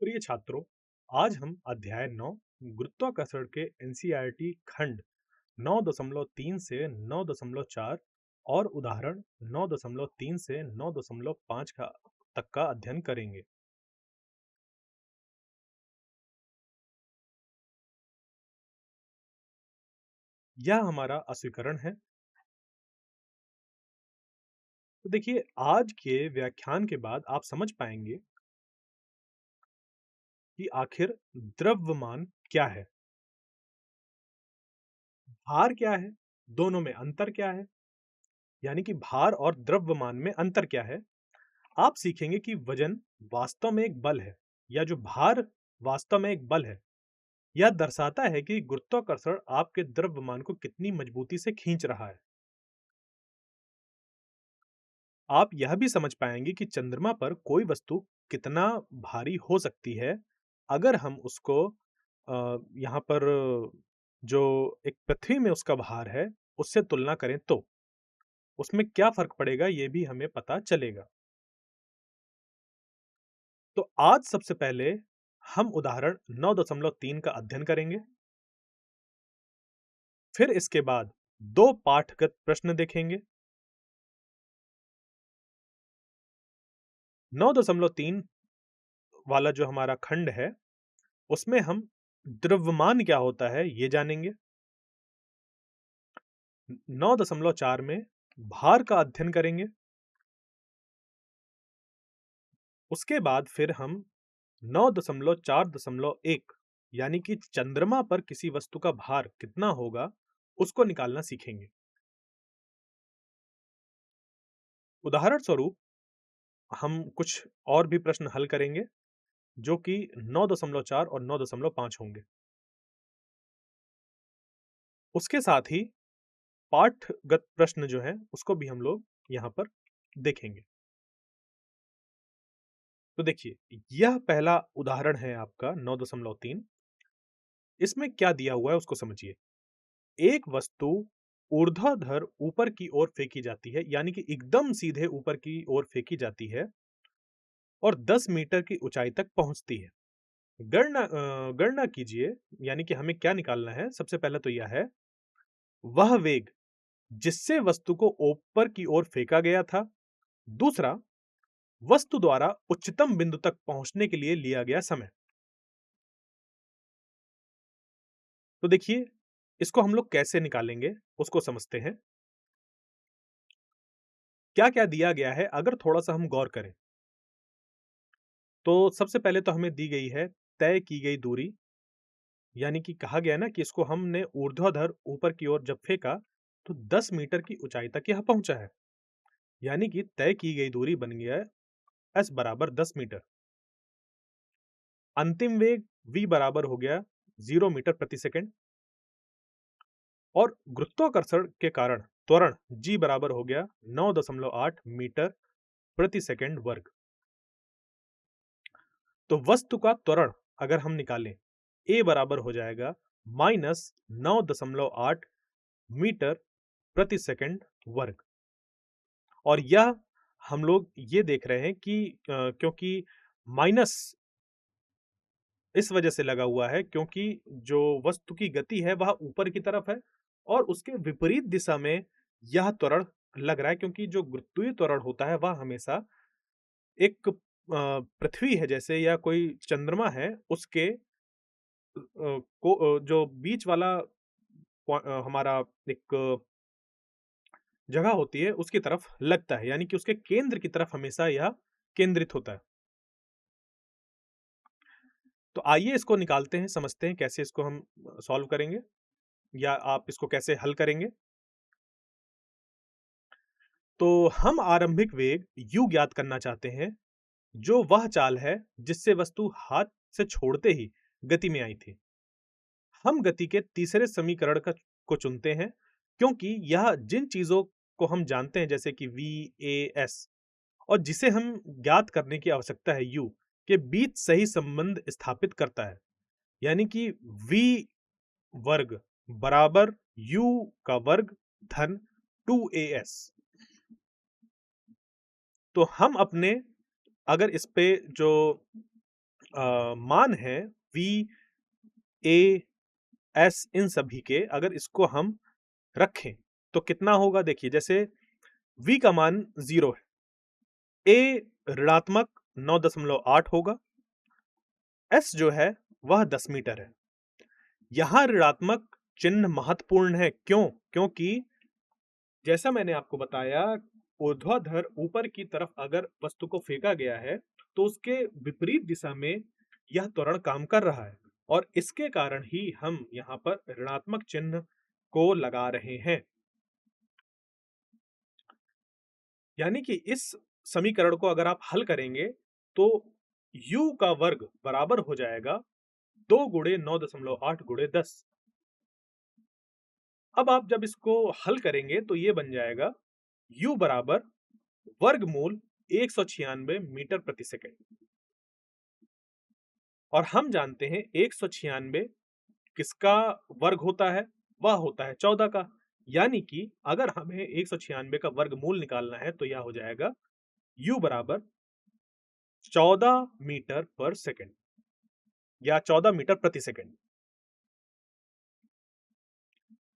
प्रिय छात्रों, आज हम अध्याय 9 गुरुत्वाकर्षण के एनसीईआरटी खंड 9.3 से 9.4 और उदाहरण 9.3 से 9.5 का तक का अध्ययन करेंगे। यह हमारा अस्वीकरण है। तो देखिए, आज के व्याख्यान के बाद आप समझ पाएंगे कि आखिर द्रव्यमान क्या है, भार क्या है, दोनों में अंतर क्या है, यानी कि भार और द्रव्यमान में अंतर क्या है। आप सीखेंगे कि वजन वास्तव में एक बल है या जो भार वास्तव में एक बल है। यह दर्शाता है कि गुरुत्वाकर्षण आपके द्रव्यमान को कितनी मजबूती से खींच रहा है। आप यह भी समझ पाएंगे कि चंद्रमा पर कोई वस्तु कितना भारी हो सकती है अगर हम उसको यहाँ पर जो एक पृथ्वी में उसका भार है उससे तुलना करें तो उसमें क्या फर्क पड़ेगा ये भी हमें पता चलेगा। तो आज सबसे पहले हम उदाहरण 9.3 का अध्ययन करेंगे। फिर इसके बाद दो पाठगत प्रश्न देखेंगे। 9.3 वाला जो हमारा खंड है उसमें हम द्रव्यमान क्या होता है ये जानेंगे। 9.4 में भार का अध्ययन करेंगे। उसके बाद फिर हम 9.4.1 यानी कि चंद्रमा पर किसी वस्तु का भार कितना होगा उसको निकालना सीखेंगे। उदाहरण स्वरूप हम कुछ और भी प्रश्न हल करेंगे जो कि 9.4 और 9.5 होंगे। उसके साथ ही पाठगत प्रश्न जो है उसको भी हम लोग यहाँ पर देखेंगे। तो देखिए, यह पहला उदाहरण है आपका 9.3। इसमें क्या दिया हुआ है उसको समझिए। एक वस्तु ऊर्ध्वाधर ऊपर की ओर फेंकी जाती है, यानी कि एकदम सीधे ऊपर की ओर फेंकी जाती है और 10 मीटर की ऊंचाई तक पहुंचती है। गणना कीजिए, यानी कि हमें क्या निकालना है। सबसे पहले तो यह है वह वेग जिससे वस्तु को ऊपर की ओर फेंका गया था। दूसरा, वस्तु द्वारा उच्चतम बिंदु तक पहुंचने के लिए लिया गया समय। तो देखिए, इसको हम लोग कैसे निकालेंगे उसको समझते हैं। क्या क्या दिया गया है अगर थोड़ा सा हम गौर करें तो सबसे पहले तो हमें दी गई है तय की गई दूरी, यानी कि कहा गया ना कि इसको हमने ऊर्ध्वाधर ऊपर की ओर जब फेंका तो 10 मीटर की ऊंचाई तक यह पहुंचा है, यानी कि तय की गई दूरी बन गया है s बराबर 10 मीटर। अंतिम वेग v बराबर हो गया 0 मीटर प्रति सेकंड और गुरुत्वाकर्षण के कारण त्वरण g बराबर हो गया 9.8 मीटर प्रति सेकंड वर्ग। तो वस्तु का त्वरण अगर हम निकालें a बराबर हो जाएगा -9.8 मीटर प्रति सेकंड वर्ग। और यह हम लोग ये देख रहे हैं कि क्योंकि माइनस इस वजह से लगा हुआ है क्योंकि जो वस्तु की गति है वह ऊपर की तरफ है और उसके विपरीत दिशा में यह त्वरण लग रहा है, क्योंकि जो गुरुत्वीय त्वरण होता है वह हमेशा एक पृथ्वी है जैसे या कोई चंद्रमा है उसके जो बीच वाला हमारा एक जगह होती है उसकी तरफ लगता है, यानी कि उसके केंद्र की तरफ हमेशा यह केंद्रित होता है। तो आइए इसको निकालते हैं, समझते हैं कैसे इसको हम सॉल्व करेंगे या आप इसको कैसे हल करेंगे। तो हम आरंभिक वेग u ज्ञात करना चाहते हैं, जो वह चाल है जिससे वस्तु हाथ से छोड़ते ही गति में आई थी। हम गति के तीसरे समीकरण को चुनते हैं क्योंकि यह जिन चीजों को हम जानते हैं जैसे कि v a s और जिसे हम ज्ञात करने की आवश्यकता है u के बीच सही संबंध स्थापित करता है, यानी कि v वर्ग बराबर u का वर्ग धन 2as। तो हम अपने अगर इस पे जो मान है V, A, S इन सभी के अगर इसको हम रखें तो कितना होगा? देखिए जैसे V का मान 0 है, A ऋणात्मक 9.8 होगा, S जो है वह 10 मीटर है। यहाँ ऋणात्मक चिन्ह महत्वपूर्ण है, क्यों? क्योंकि जैसा मैंने आपको बताया, ऊर्ध्वाधर ऊपर की तरफ अगर वस्तु को फेंका गया है, तो उसके विपरीत दिशा में यह त्वरण काम कर रहा है और इसके कारण ही हम यहाँ पर ऋणात्मक चिन्ह को लगा रहे हैं। यानी कि इस समीकरण को अगर आप हल करेंगे, तो u का वर्ग बराबर हो जाएगा 2 गुणे 9.8 गुणे 10। अब आप जब इसको हल करेंगे तो ये बन जाएगा u बराबर वर्गमूल 196 मीटर प्रति सेकंड। और हम जानते हैं 196 किसका वर्ग होता है? वह होता है 14 का। यानी कि अगर हमें 196 का वर्गमूल निकालना है तो यह हो जाएगा u बराबर 14 मीटर पर सेकंड या 14 मीटर प्रति सेकंड।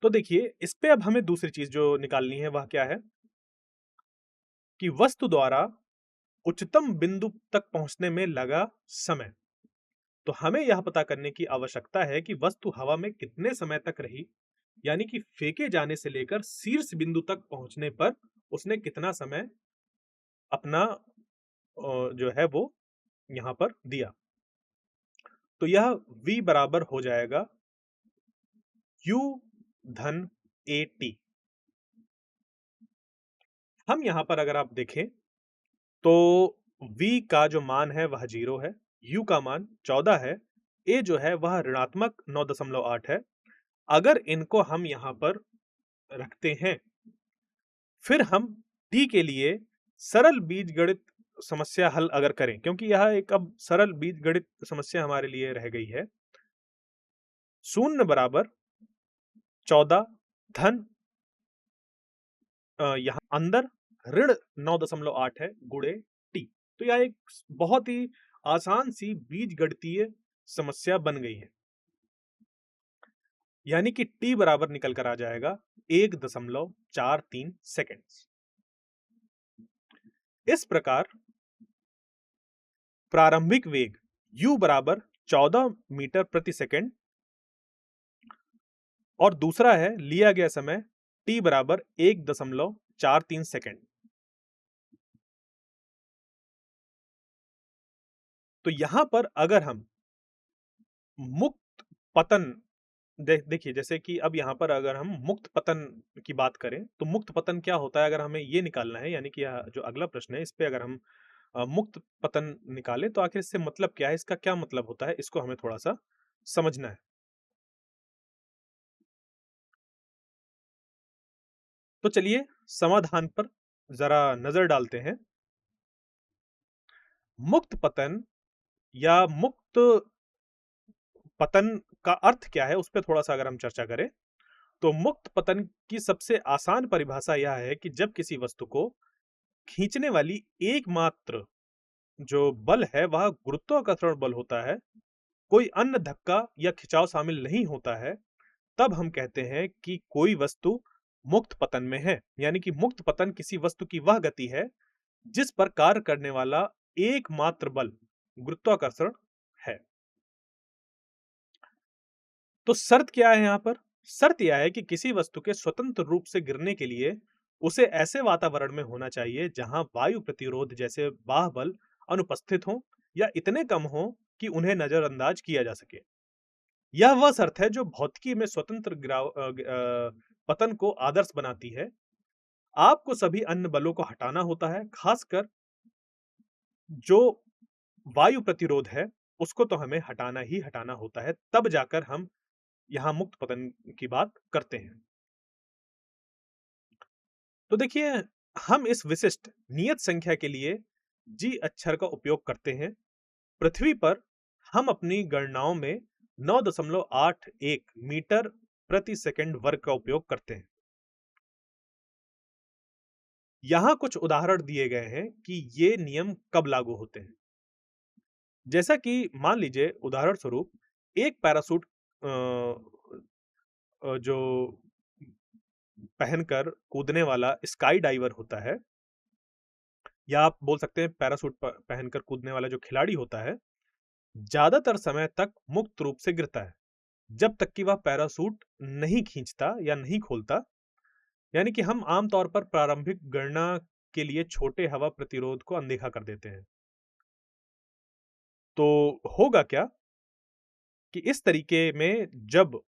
तो देखिए इस पे अब हमें दूसरी चीज जो निकालनी है वह क्या है कि वस्तु द्वारा उच्चतम बिंदु तक पहुंचने में लगा समय। तो हमें यह पता करने की आवश्यकता है कि वस्तु हवा में कितने समय तक रही, यानी कि फेंके जाने से लेकर शीर्ष बिंदु तक पहुंचने पर उसने कितना समय अपना जो है वो यहां पर दिया। तो यह v बराबर हो जाएगा u धन at। हम यहां पर अगर आप देखें तो v का जो मान है वह 0 है, u का मान 14 है, a जो है वह ऋणात्मक 9.8 है। अगर इनको हम यहां पर रखते हैं, फिर हम t के लिए सरल बीजगणित समस्या हल अगर करें, क्योंकि यह एक अब सरल बीजगणित समस्या हमारे लिए रह गई है। 0 बराबर 14 धन यहाँ अंदर ऋण 9.8 है गुणे टी। तो यह एक बहुत ही आसान सी बीजगणितीय समस्या बन गई है। यानी कि टी बराबर निकल कर आ जाएगा 1.43 सेकेंड्स। इस प्रकार प्रारंभिक वेग u बराबर 14 मीटर प्रति सेकेंड और दूसरा है लिया गया समय t बराबर 1.43 सेकेंड। तो यहां पर अगर हम मुक्त पतन देखिए जैसे कि अब यहाँ पर अगर हम मुक्त पतन की बात करें तो मुक्त पतन क्या होता है अगर हमें ये निकालना है, यानी कि यह जो अगला प्रश्न है इस पे अगर हम मुक्त पतन निकालें तो आखिर इससे मतलब क्या है, इसका क्या मतलब होता है, इसको हमें थोड़ा सा समझना है। तो चलिए समाधान पर जरा नजर डालते हैं। मुक्त पतन या मुक्त पतन का अर्थ क्या है उस पर थोड़ा सा अगर हम चर्चा करें तो मुक्त पतन की सबसे आसान परिभाषा यह है कि जब किसी वस्तु को खींचने वाली एकमात्र जो बल है वह गुरुत्वाकर्षण बल होता है, कोई अन्य धक्का या खिंचाव शामिल नहीं होता है, तब हम कहते हैं कि कोई वस्तु मुक्त पतन में है। यानी कि मुक्त पतन किसी वस्तु की वह गति है जिस पर कार्य करने वाला एकमात्र बल गुरुत्वाकर्षण है। तो शर्त क्या है यहाँ पर? शर्त यह है कि किसी वस्तु के स्वतंत्र रूप से गिरने के लिए उसे ऐसे वातावरण में होना चाहिए जहां वायु प्रतिरोध जैसे बाह्य अनुपस्थित हों या इतने कम हों कि उन्हें नजरअंदाज किया जा सके। यह वह शर्त है जो भौतिकी में स्वतंत्र पतन को आदर्श बनाती है। आपको सभी अन्य बलों को हटाना होता है, खासकर जो वायु प्रतिरोध है उसको तो हमें हटाना ही हटाना होता है, तब जाकर हम यहाँ मुक्त पतन की बात करते हैं। तो देखिए हम इस विशिष्ट नियत संख्या के लिए जी अक्षर का उपयोग करते हैं। पृथ्वी पर हम अपनी गणनाओं में 9.81 मीटर प्रति सेकंड वर्ग का उपयोग करते हैं। यहां कुछ उदाहरण दिए गए हैं कि ये नियम कब लागू होते हैं। जैसा कि मान लीजिए उदाहरण स्वरूप एक पैराशूट जो पहनकर कूदने वाला स्काई डाइवर होता है, या आप बोल सकते हैं पैराशूट पहनकर कूदने वाला जो खिलाड़ी होता है, ज्यादातर समय तक मुक्त रूप से गिरता है जब तक कि वह पैराशूट नहीं खींचता या नहीं खोलता। यानी कि हम आमतौर पर प्रारंभिक गणना के लिए छोटे हवा प्रतिरोध को अनदेखा कर देते हैं। तो होगा क्या कि इस तरीके में जब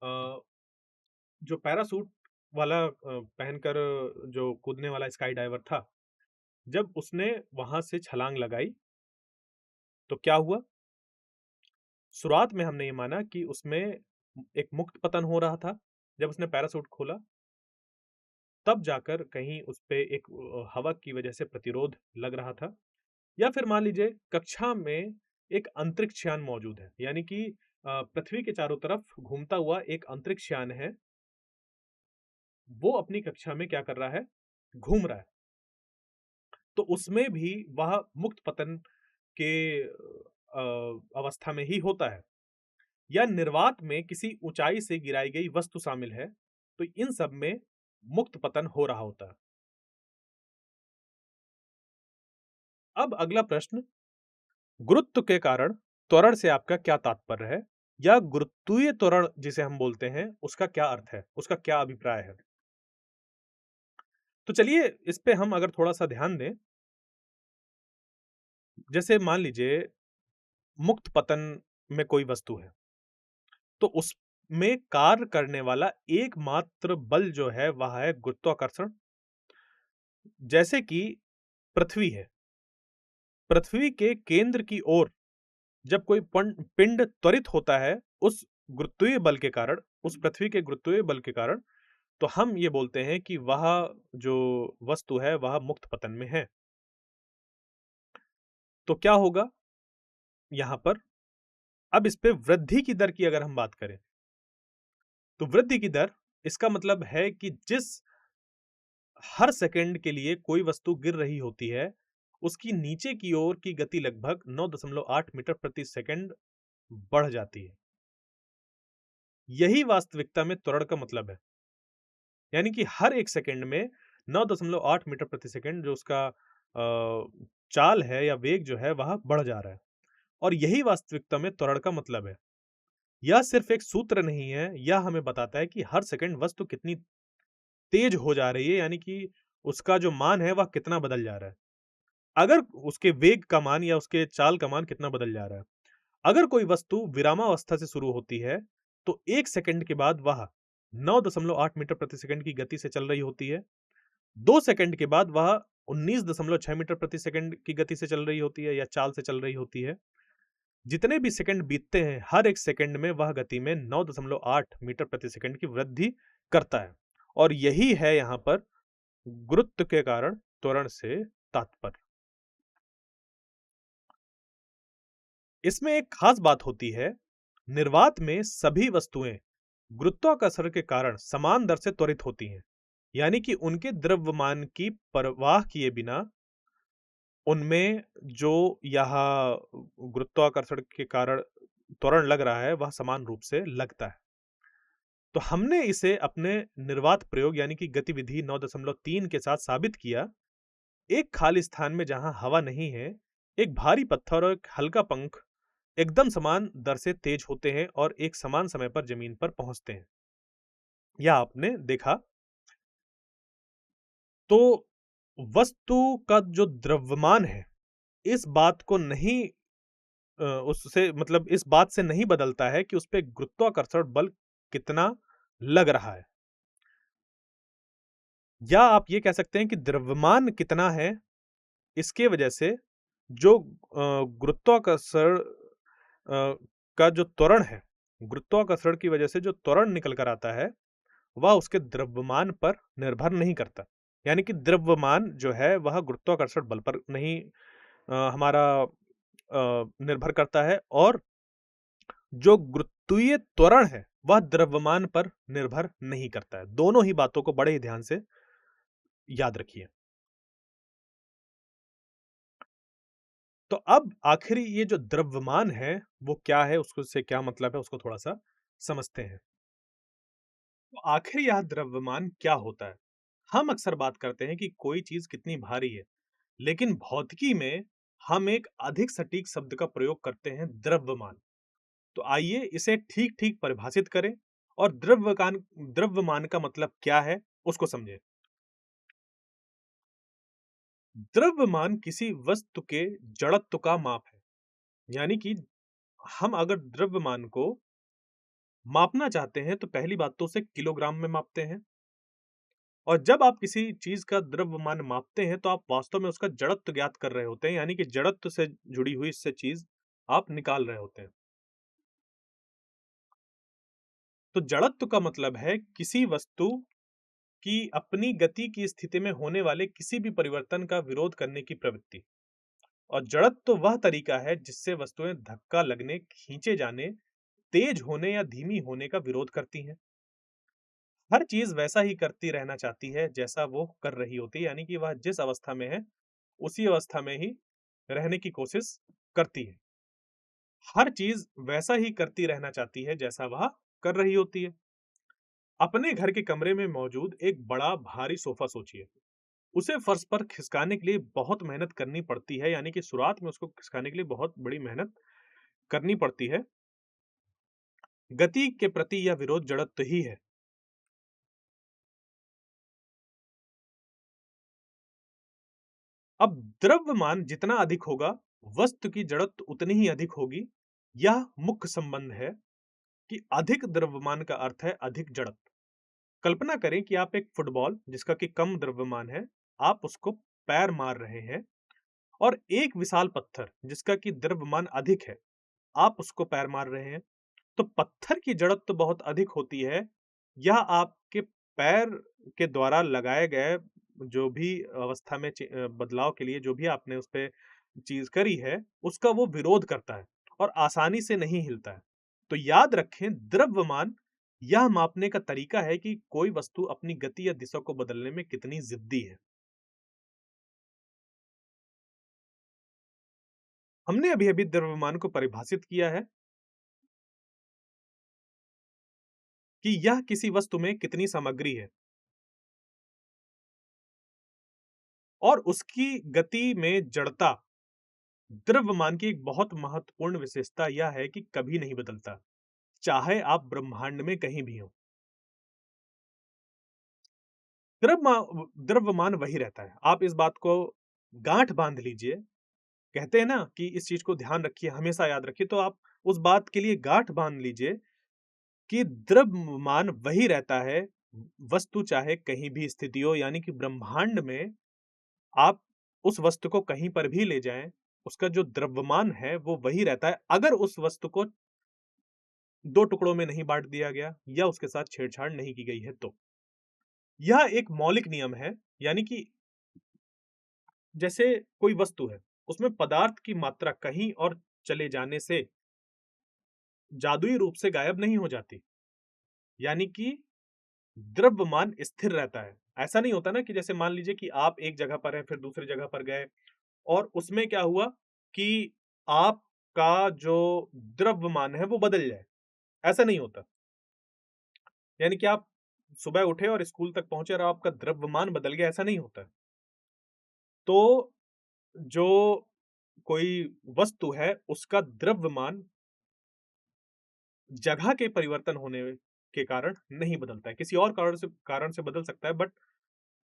अ, जो पैराशूट वाला पहनकर जो कूदने वाला स्काई डाइवर था, जब उसने वहां से छलांग लगाई तो क्या हुआ? शुरुआत में हमने ये माना कि उसमें एक मुक्त पतन हो रहा था। जब उसने पैराशूट खोला तब जाकर कहीं उस पे एक हवा की वजह से प्रतिरोध लग रहा था, या फिर मान लीजिए कक्षा में एक अंतरिक्ष यान मौजूद है, यानी कि पृथ्वी के चारों तरफ घूमता हुआ एक अंतरिक्ष यान है, वो अपनी कक्षा में क्या कर रहा है? घूम रहा है। तो उसमें भी वह मुक्त पतन के अवस्था में ही होता है, या निर्वात में किसी ऊंचाई से गिराई गई वस्तु शामिल है, तो इन सब में मुक्त पतन हो रहा होता है। अब अगला प्रश्न, गुरुत्व के कारण त्वरण से आपका क्या तात्पर्य है, या गुरुत्वीय त्वरण जिसे हम बोलते हैं उसका क्या अर्थ है, उसका क्या अभिप्राय है? तो चलिए इस पे हम अगर थोड़ा सा ध्यान दें, जैसे मान लीजिए मुक्त पतन में कोई वस्तु है, तो उसमें कार्य करने वाला एकमात्र बल जो है वह है गुरुत्वाकर्षण। जैसे कि पृथ्वी है, पृथ्वी के केंद्र की ओर जब कोई पिंड त्वरित होता है उस गुरुत्वीय बल के कारण, उस पृथ्वी के गुरुत्वीय बल के कारण, तो हम ये बोलते हैं कि वह जो वस्तु है वह मुक्त पतन में है। तो क्या होगा यहां पर? अब इस पे वृद्धि की दर की अगर हम बात करें, तो वृद्धि की दर, इसका मतलब है कि जिस हर सेकंड के लिए कोई वस्तु गिर रही होती है, उसकी नीचे की ओर की गति लगभग 9.8 मीटर प्रति सेकंड बढ़ जाती है। यही वास्तविकता में त्वरण का मतलब है। यानी कि हर एक सेकंड में 9.8 मीटर प्रति सेकंड जो उसका चाल है या वेग जो है वह बढ़ जा रहा है, और यही वास्तविकता में त्वरण का मतलब है। यह सिर्फ एक सूत्र नहीं है, यह हमें बताता है कि हर सेकंड वस्तु कितनी तेज हो जा रही है, यानी कि उसका जो मान है वह कितना बदल जा रहा है। अगर उसके वेग का मान या उसके चाल का मान कितना बदल जा रहा है। अगर कोई वस्तु विरामावस्था से शुरू होती है, तो 1 सेकंड के बाद वह 9.8 मीटर प्रति सेकंड की गति से चल रही होती है। 2 सेकंड के बाद वह 19.6 मीटर प्रति सेकंड की गति से चल रही होती है या चाल से चल रही होती है। जितने भी सेकंड बीतते हैं, हर एक सेकंड में वह गति में 9.8 मीटर प्रति सेकंड की वृद्धि करता है, और यही है यहाँ पर गुरुत्व के कारण त्वरण से तात्पर्य। इसमें एक खास बात होती है, निर्वात में सभी वस्तुएं गुरुत्वाकर्षण के कारण समान दर से त्वरित होती हैं, यानी कि उनके द्रव्यमान की परवाह किए बिना उनमें जो यहाँ गुरुत्वाकर्षण के कारण त्वरण लग रहा है वह समान रूप से लगता है। तो हमने इसे अपने निर्वात प्रयोग यानी कि गतिविधि 9.3 के साथ साबित किया। एक खाली स्थान में जहां हवा नहीं है, एक भारी पत्थर और एक हल्का पंख एकदम समान दर से तेज होते हैं और एक समान समय पर जमीन पर पहुंचते हैं। यह आपने देखा। तो वस्तु का जो द्रव्यमान है, इस बात को नहीं उससे मतलब इस बात से नहीं बदलता है कि उस पे गुरुत्वाकर्षण बल कितना लग रहा है, या आप ये कह सकते हैं कि द्रव्यमान कितना है, इसके वजह से जो गुरुत्वाकर्षण का जो त्वरण है, गुरुत्वाकर्षण की वजह से जो त्वरण निकल कर आता है वह उसके द्रव्यमान पर निर्भर नहीं करता। यानी कि द्रव्यमान जो है वह गुरुत्वाकर्षण बल पर नहीं हमारा निर्भर करता है, और जो गुरुत्वीय त्वरण है वह द्रव्यमान पर निर्भर नहीं करता है। दोनों ही बातों को बड़े ही ध्यान से याद रखिए। तो अब आखिर ये जो द्रव्यमान है, वो क्या है, उसको से क्या मतलब है, उसको थोड़ा-सा समझते हैं। तो आखिर यह द्रव्यमान क्या होता है? हम अक्सर बात करते हैं कि कोई चीज़ कितनी भारी है, लेकिन भौतिकी में हम एक अधिक सटीक शब्द का प्रयोग करते हैं, द्रव्यमान। तो आइए इसे ठीक-ठीक परिभाषित करें और द्रव्यमान का मतलब क्या है, उसको समझें। द्रव्यमान किसी वस्तु के जड़त्व का माप है। यानी कि हम अगर द्रव्यमान को मापना चाहते हैं, तो पहली बात तो उसे किलोग्राम में मापते हैं और जब आप किसी चीज़ का द्रव्यमान मापते हैं, तो आप वास्तव में उसका जड़त्व ज्ञात कर रहे होते हैं, यानी कि जड़त्व से जुड़ी हुई इससे चीज़ आप निकाल रहे होते हैं। तो जड़त्व का मतलब है किसी वस्तु की अपनी गति की स्थिति में होने वाले किसी भी परिवर्तन का विरोध करने की प्रवृत्ति। और जड़त्व वह तरीका है जिससे वस्तुएं धक्का लगने, खींचे जाने, तेज होने या धीमी होने का विरोध करती हैं। हर चीज वैसा ही करती रहना चाहती है जैसा वो कर रही होती है, यानी कि वह जिस अवस्था में है उसी अवस्था में ही रहने की कोशिश करती है। हर चीज वैसा ही करती रहना चाहती है जैसा वह कर रही होती है। अपने घर के कमरे में मौजूद एक बड़ा भारी सोफा सोचिए। उसे फर्श पर खिसकाने के लिए बहुत मेहनत करनी पड़ती है, यानी कि शुरुआत में उसको खिसकाने के लिए बहुत बड़ी मेहनत करनी पड़ती है। गति के प्रति यह विरोध जड़त्व ही है। अब द्रव्यमान जितना अधिक होगा, वस्तु की जड़त्व उतनी ही अधिक होगी। यह मुख्य संबंध है कि अधिक द्रव्यमान का अर्थ है अधिक जड़त्व। कल्पना करें कि आप एक फुटबॉल जिसका कि कम द्रव्यमान है, आप उसको पैर मार रहे हैं और एक विशाल पत्थर जिसका कि द्रव्यमान अधिक है, आप उसको पैर मार रहे हैं। तो पत्थर की जड़त्व तो बहुत अधिक होती है। यह आपके पैर के द्वारा लगाए गए जो भी अवस्था में बदलाव के लिए जो भी आपने उसपे चीज़ करी है, उसका वो विरोध करता है और आसानी से नहीं हिलता है। तो याद रखें, द्रव्यमान यह मापने का तरीका है कि कोई वस्तु अपनी गति या दिशा को बदलने में कितनी ज़िद्दी है। हमने अभी-अभी द्रव्यमान को परिभाषित किया है कि यह किसी वस्तु में कितनी सामग्री है और उसकी गति में जड़ता द्रव्यमान की एक बहुत महत्वपूर्ण विशेषता यह है कि कभी नहीं बदलता, चाहे आप ब्रह्मांड में कहीं भी हों। द्रव्यमान वही रहता है। आप इस बात को गाँठ बाँध लीजिए। कहते हैं ना कि इस चीज़ को ध्यान रखिए, हमेशा याद रखिए, तो आप उस बात के लिए गाँठ बाँध लीजिए कि द्रव्यमान वही रहता है, वस्तु चाहे कहीं भी स्थिति हो, यानी कि ब्रह्मांड में आप उस वस्तु को कहीं पर भी ले जाएँ, उसका जो द्रव्यमान है वो वही रहता है, अगर उस वस्तु को 2 टुकड़ों में नहीं बाँट दिया गया या उसके साथ छेड़छाड़ नहीं की गई है तो। यह एक मौलिक नियम है, यानी कि जैसे कोई वस्तु है, उसमें पदार्थ की मात्रा कहीं और चले जाने से जादुई रूप से गायब नहीं हो जाती। यानी कि द्रव्यमान स्थिर रहता है। ऐसा नहीं होता ना कि जैसे मान लीजिए कि आप एक जगह पर हैं, फिर दूसरी जगह पर गए और उसमें क्या हुआ कि आपका जो द्रव्यमान है वो बदल जाए, ऐसा नहीं होता। यानी कि आप सुबह उठे और स्कूल तक पहुँचे और आपका द्रव्यमान बदल गया, ऐसा नहीं होता। तो जो कोई वस्तु है, उसका द्रव्यमान जगह के परिवर्तन होने के कारण नहीं बदलता है। किसी और कारण से बदल सकता है,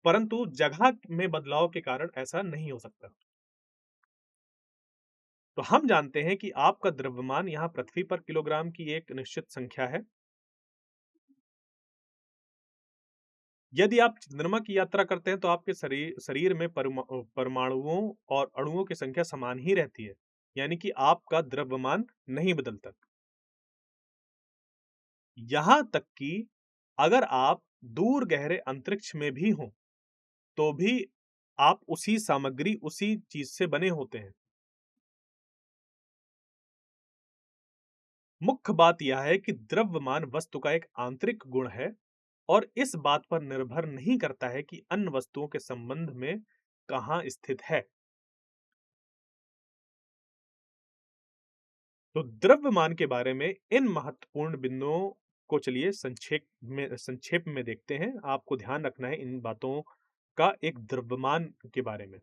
परंतु जगह में बदलाव के कारण ऐसा नहीं हो सकता। तो हम जानते हैं कि आपका द्रव्यमान यहाँ पृथ्वी पर किलोग्राम की एक निश्चित संख्या है। यदि आप चंद्रमा की यात्रा करते हैं तो आपके शरीर में परमाणुओं और अणुओं की संख्या समान ही रहती है, यानी कि आपका द्रव्यमान नहीं बदलता। यहाँ तक कि अगर आप दूर गहरे अंतरिक्ष में भी हों, तो भी आप उसी सामग्री, उसी चीज़ से बने होते हैं। मुख्य बात यह है कि द्रव्यमान वस्तु का एक आंतरिक गुण है और इस बात पर निर्भर नहीं करता है कि अन्य वस्तुओं के संबंध में कहाँ स्थित है। तो द्रव्यमान के बारे में इन महत्वपूर्ण बिंदुओं को चलिए संक्षेप में देखते हैं। आपको ध्यान रखना है इन बातों का एक द्रव्यमान के बारे में।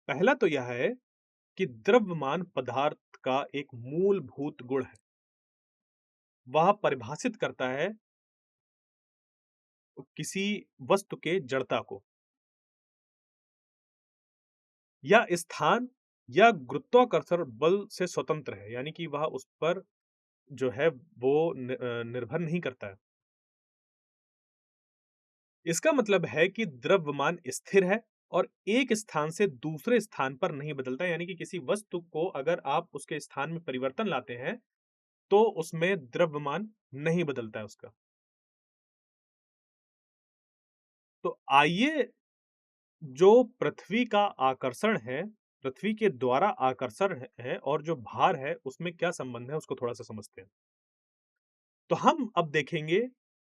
पहला तो यह है कि द्रव्यमान पदार्थ का एक मूलभूत गुण है। वह परिभाषित करता है किसी वस्तु के जड़ता को या स्थान या गुरुत्वाकर्षण बल से स्वतंत्र है, यानी कि वह उस पर जो है वो निर्भर नहीं करता है। इसका मतलब है कि द्रव्यमान स्थिर है और एक स्थान से दूसरे स्थान पर नहीं बदलता, यानी कि किसी वस्तु को अगर आप उसके स्थान में परिवर्तन लाते हैं, तो उसमें द्रव्यमान नहीं बदलता है उसका। तो आइए जो पृथ्वी का आकर्षण है, पृथ्वी के द्वारा आकर्षण है और जो भार है, उसमें क्या संबंध है उसको थोड़ा-सा समझते हैं। तो हम अब देखेंगे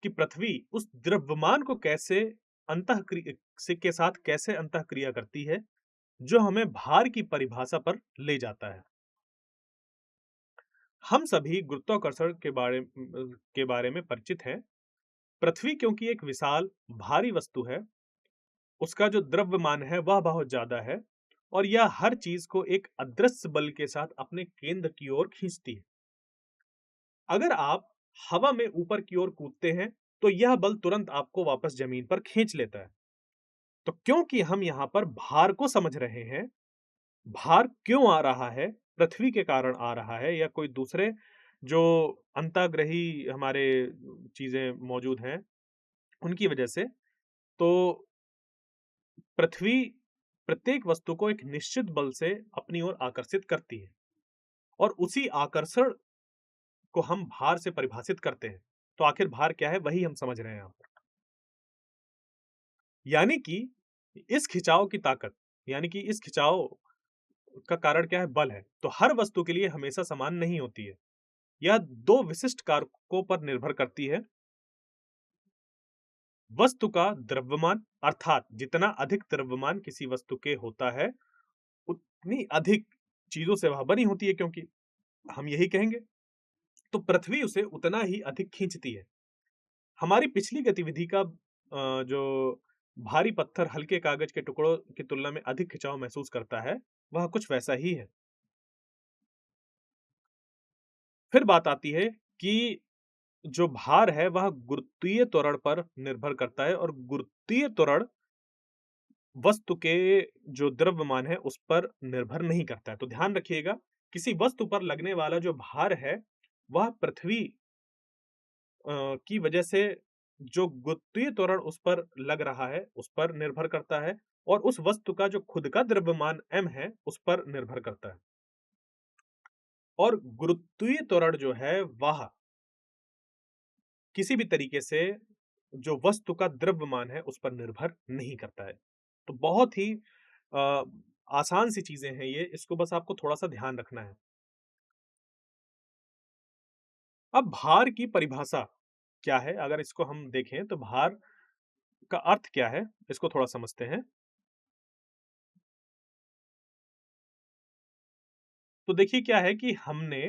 कि पृथ्वी उस द्रव्यमान को कैसे अंतःक्रि से के साथ कैसे अंतःक्रिया करती है, जो हमें भार की परिभाषा पर ले जाता है। हम सभी गुरुत्वाकर्षण के बारे में परिचित हैं। पृथ्वी क्योंकि एक विशाल, भारी वस्तु है, उसका जो द्रव्यमान है वह बहुत ज़्यादा है और यह हर चीज़ को एक अदृश्य बल के साथ अपने केंद्र की ओर खींचती है। अगर आप हवा में ऊपर की ओर कूदते हैं, तो यह बल तुरंत आपको वापस ज़मीन पर खींच लेता है। तो क्योंकि हम यहाँ पर भार को समझ रहे हैं, भार क्यों आ रहा है, पृथ्वी के कारण आ रहा है या कोई दूसरे जो अंतःग्रही हमारे चीज़ें मौजूद हैं, उनकी वजह से, तो पृथ्वी प्रत्येक वस्तु को एक निश्चित बल से अपनी ओर आकर्षित करती है और उसी आकर्षण को हम भार से परिभाषित करते हैं। तो आखिर भार क्या है, वही हम समझ रहे हैं यहाँ पर। यानी कि इस खिंचाव की ताकत, यानी कि इस खिंचाव का कारण क्या है, बल है। तो हर वस्तु के लिए हमेशा समान नहीं होती है। यह 2 विशिष्ट कारकों पर निर्भर करती है। वस्तु का द्रव्यमान, अर्थात जितना अधिक द्रव्यमान किसी वस्तु के होता है, उतनी अधिक चीज़ों से वह बनी होती है, क्योंकि हम यही कहेंगे। तो पृथ्वी उसे उतना ही अधिक खींचती है। हमारी पिछली गतिविधि का जो भारी पत्थर हल्के कागज के टुकड़ों की तुलना में अधिक खिंचाव महसूस करता है, वह कुछ वैसा ही है। फिर बात आती है कि जो भार है वह गुरुत्वीय त्वरण पर निर्भर करता है और गुरुत्वीय त्वरण वस्तु के जो द्रव्यमान है उस पर निर्भर नहीं करता है। तो ध्यान रखिएगा, किसी वस्तु पर लगने वाला जो भार है, वह पृथ्वी की वजह से जो गुरुत्वीय त्वरण उस पर लग रहा है, उस पर निर्भर करता है और उस वस्तु का जो खुद का द्रव्यमान m है, उस पर निर्भर करता है। और गुरुत्वीय त्वरण जो है, वह किसी भी तरीके से जो वस्तु का द्रव्यमान है, उस पर निर्भर नहीं करता है। तो बहुत ही अ, आसान सी चीज़ें हैं ये, इसको बस आपको थोड़ा-सा ध्यान रखना है। अब भार की परिभाषा क्या है? अगर इसको हम देखें तो भार का अर्थ क्या है? इसको थोड़ा समझते हैं। तो देखिए क्या है कि हमने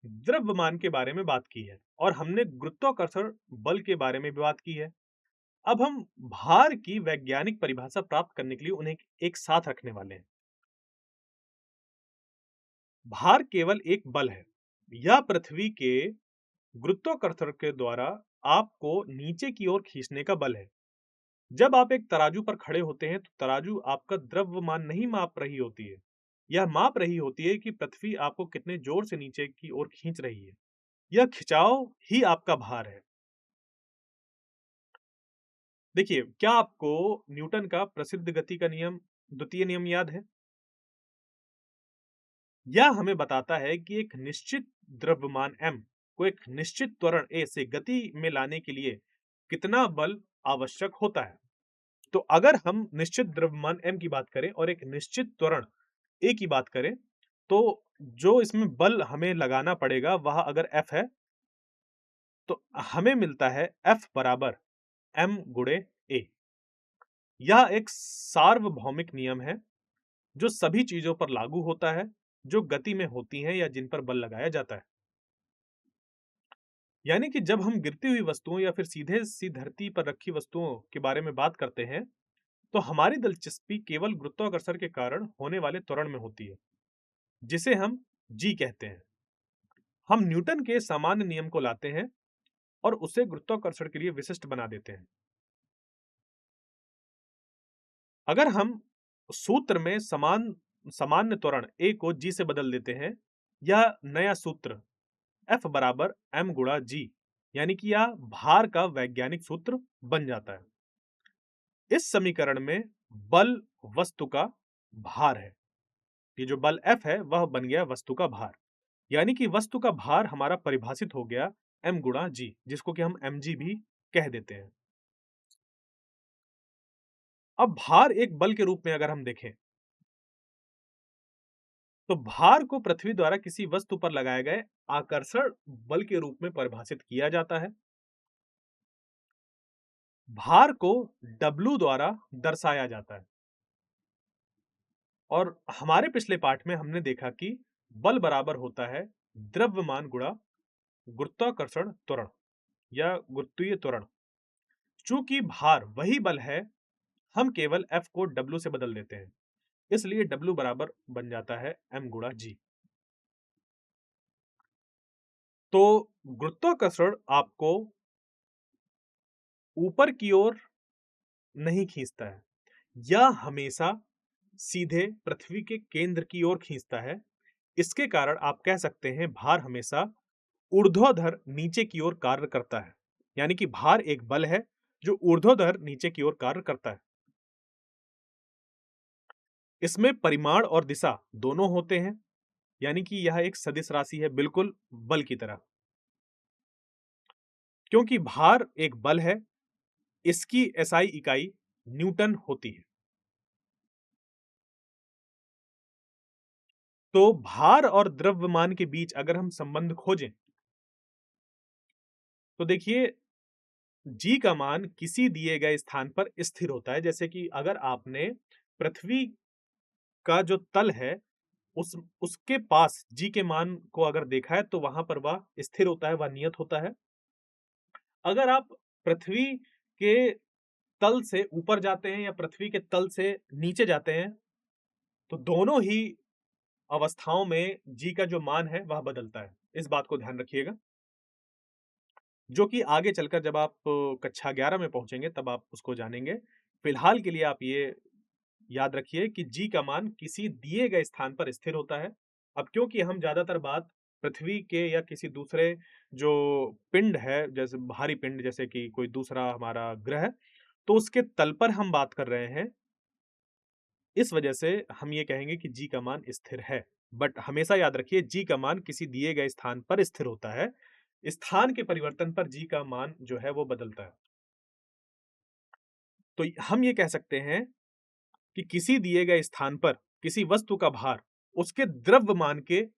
द्रव्यमान के बारे में बात की है और हमने गुरुत्वाकर्षण बल के बारे में भी बात की है। अब हम भार की वैज्ञानिक परिभाषा प्राप्त करने के लिए उन्हें एक साथ रखने वाले हैं। भार केवल एक बल है। यह पृथ्वी के गुरुत्वाकर्षण के द्वारा आपको नीचे की ओर खींचने का बल है। जब आप एक तराजू पर खड़े होते हैं, तो तराजू आपका द्रव्यमान नहीं माप रही होती है। यह माप रही होती है कि पृथ्वी आपको कितने जोर से नीचे की ओर खींच रही है। यह खिंचाव ही आपका भार है। देखिए, क्या आपको न्यूटन का प्रसिद्ध गति का नियम, द्वितीय नियम याद है? यह हमें बताता है कि एक निश्चित द्रव्यमान m को एक निश्चित त्वरण a से गति में लाने के लिए कितना बल आवश्यक होता है। तो अगर हम निश्चित द्रव्यमान m की बात करें और एक निश्चित त्वरण a की बात करें, तो जो इसमें बल हमें लगाना पड़ेगा वह अगर F है, तो हमें मिलता है F बराबर m गुणे a। यह एक सार्वभौमिक नियम है जो सभी चीजों पर लागू होता है। जो गति में होती हैं या जिन पर बल लगाया जाता है। यानी कि जब हम गिरती हुई वस्तुओं या फिर सीधे सी धरती पर रखी वस्तुओं के बारे में बात करते हैं, तो हमारी दिलचस्पी केवल गुरुत्वाकर्षण के कारण होने वाले त्वरण में होती है, जिसे हम जी कहते हैं। हम न्यूटन के सामान्य नियम को लाते हैं और उसे गुरुत्वाकर्षण के लिए विशिष्ट बना देते हैं। अगर हम सूत्र में सामान्य त्वरण ए को जी से बदल देते हैं, यह नया सूत्र F बराबर m गुणा जी, यानी कि यह भार का वैज्ञानिक सूत्र बन जाता है। इस समीकरण में बल वस्तु का भार है। ये जो बल F है वह बन गया वस्तु का भार, यानी कि वस्तु का भार हमारा परिभाषित हो गया m गुणा जी, जिसको कि हम mg भी कह देते हैं। अब भार एक बल के रूप में अगर हम देखें, तो भार को पृथ्वी द्वारा किसी वस्तु पर लगाए गए आकर्षण बल के रूप में परिभाषित किया जाता है। भार को W द्वारा दर्शाया जाता है। और हमारे पिछले पाठ में हमने देखा कि बल बराबर होता है द्रव्यमान गुणा गुरुत्वाकर्षण त्वरण या गुरुत्वीय त्वरण। चूंकि भार वही बल है, हम केवल F को W से बदल देते हैं, इसलिए W बराबर बन जाता है m गुणा जी। तो गुरुत्वाकर्षण आपको ऊपर की ओर नहीं खींचता है, यह हमेशा सीधे पृथ्वी के केंद्र की ओर खींचता है। इसके कारण आप कह सकते हैं भार हमेशा ऊर्ध्वाधर नीचे की ओर कार्य करता है, यानी कि भार एक बल है जो ऊर्ध्वाधर नीचे की ओर कार्य करता है। इसमें परिमाण और दिशा दोनों होते हैं, यानी कि यह एक सदिश राशि है, बिल्कुल बल की तरह। क्योंकि भार एक बल है, इसकी एसआई इकाई न्यूटन होती है। तो भार और द्रव्यमान के बीच अगर हम संबंध खोजें, तो देखिए जी का मान किसी दिए गए स्थान पर स्थिर होता है। जैसे कि अगर आपने पृथ्वी का जो तल है उसके पास जी के मान को अगर देखा है, तो वहां पर वह स्थिर होता है, वह नियत होता है। अगर आप पृथ्वी के तल से ऊपर जाते हैं या पृथ्वी के तल से नीचे जाते हैं, तो दोनों ही अवस्थाओं में जी का जो मान है वह बदलता है। इस बात को ध्यान रखिएगा, जो कि आगे चलकर जब आप कक्षा 11 में पहुंचेंगे तब आप उसको जानेंगे। फिलहाल के लिए आप ये याद रखिए कि जी का मान किसी दिए गए स्थान पर स्थिर होता है। अब क्योंकि हम ज्यादातर बात पृथ्वी के या किसी दूसरे जो पिंड है, जैसे भारी पिंड, जैसे कि कोई दूसरा हमारा ग्रह, तो उसके तल पर हम बात कर रहे हैं, इस वजह से हम ये कहेंगे कि जी का मान स्थिर है। बट हमेशा याद रखिए जी का मान किसी दिए गए स्थान पर स्थिर होता है। स्थान के परिवर्तन पर जी का मान जो है वो बदलता है। तो हम ये कह सकते हैं कि किसी दिए गए स्थान पर किसी वस्तु का भार उसके द्रव्यमान के